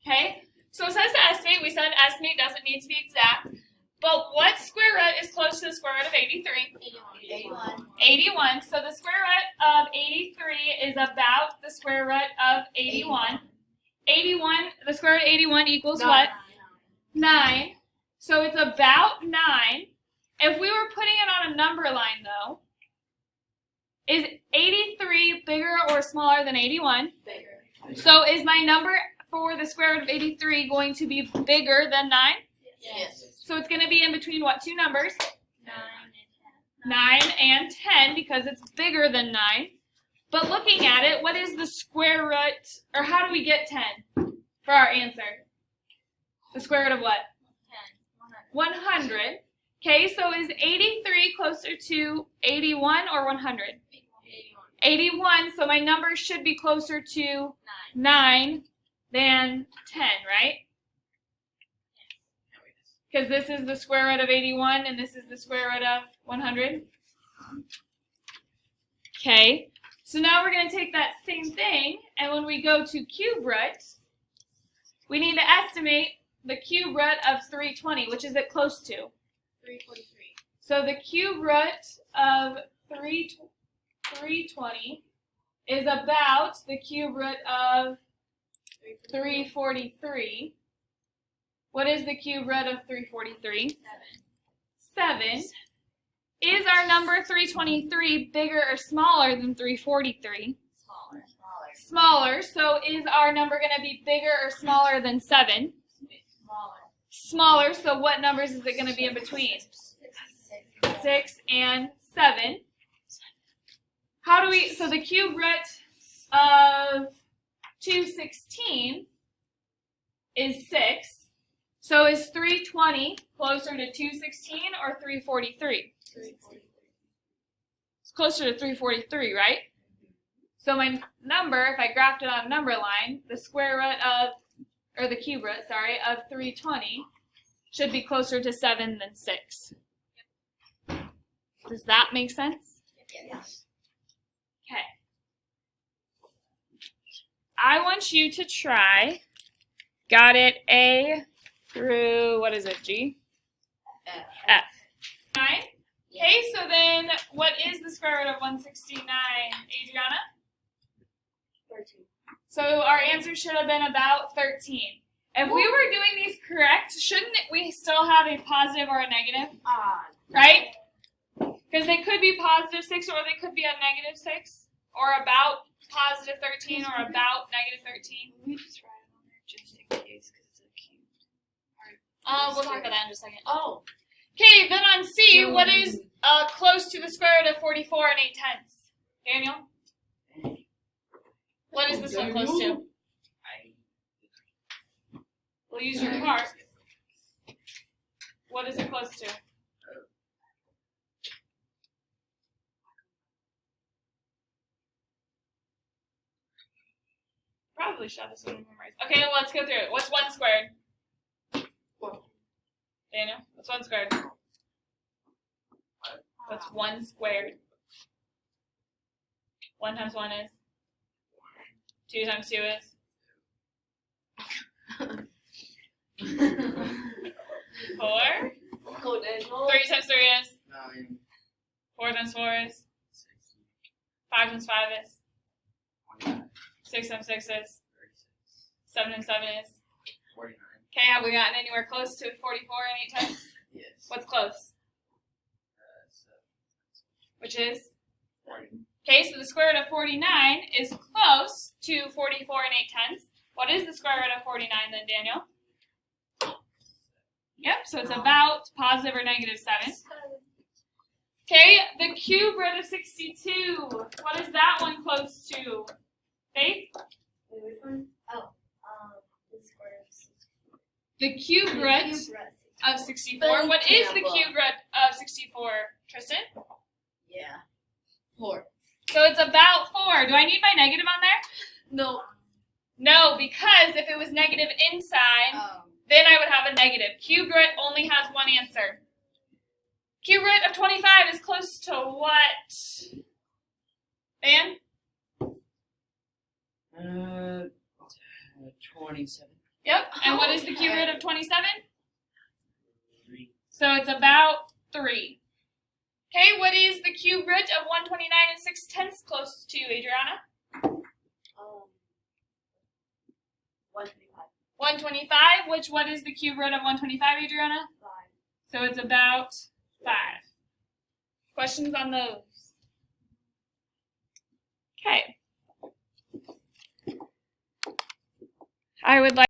Okay? So it says to estimate. We said estimate doesn't need to be exact. But what square root is close to the square root of 83? 81. 81. So the square root of 83 is about the square root of 81. 81, the square root of 81 equals what? 9. So it's about 9. If we were putting it on a number line, though, is 83 bigger or smaller than 81? Bigger. So is my number for the square root of 83 going to be bigger than 9? Yes. So it's going to be in between what two numbers? 9 and 10. 9 and 10 because it's bigger than 9. But looking at it, what is the square root, or how do we get 10 for our answer? The square root of what? 10. 100. Okay, so is 83 closer to 81 or 100? 81, so my number should be closer to 9 than 10, right? Because this is the square root of 81 and this is the square root of 100. Okay, so now we're going to take that same thing, and when we go to cube root, we need to estimate the cube root of 320, which is it close to? 343. So the cube root of 320 is about the cube root of 343. What is the cube root of 343? 7. Is our number 323 bigger or smaller than 343? Smaller. Smaller. So is our number going to be bigger or smaller than 7? Smaller. So what numbers is it going to be in between? 6 and 7. How do we, so the cube root of 216 is 6. So is 320 closer to 216 or 343? It's closer to 343, right? So my number, if I graphed it on a number line, the square root of, or the cube root, sorry, of 320 should be closer to 7 than 6. Does that make sense? Yes. Okay. I want you to try, got it, A through, what is it, G? F. Right? Okay, so then what is the square root of 169, Adriana? 13. So our answer should have been about 13. If we were doing these correct, shouldn't we still have a positive or a negative? Right? Because they could be positive 6 or they could be a negative 6 or about positive 13 or about negative 13. We just write it on there just in case because it's a cube. We'll talk about that in just a second. Oh. Okay, then on C, what is close to the square root of 44 and 8/10? Daniel? What is this one close to? We'll use your mark. What is it close to? Probably should have this one memorized. Okay, well, let's go through it. What's 1 squared? 1. Daniel, what's 1 squared? What's 1 squared? 1 times 1 is? 2 times 2 is? 4? Go, Daniel. 3 times 3 is? 9, 4 times 4 is? 60, 5 times 5 is? 29, 6 times 6 is? 36, 7 times 7 is? 49. Okay, have we gotten anywhere close to 44 and 8/10? Yes. What's close? 7, Which is? 40. Okay, so the square root of 49 is close to 44 and 8/10. What is the square root of 49 then, Daniel? Yep, so it's about positive or negative 7. Okay, the cube root of 62. What is that one close to? Faith? Which one? Oh. The square of 64. The cube root of 64. What is the cube root of 64, Tristan? Yeah. 4. So it's about 4. Do I need my negative on there? No. No, because if it was negative inside, then I would have a negative. Cube root only has one answer. Cube root of 25 is close to what? Dan? 27. Yep. And what is the cube root of 27? 3. So it's about 3. Okay, what is the cube root of 129 and 6/10 close to, Adriana? 125. 125, what is the cube root of 125, Adriana? 5. So it's about 5. Questions on those? Okay. I would like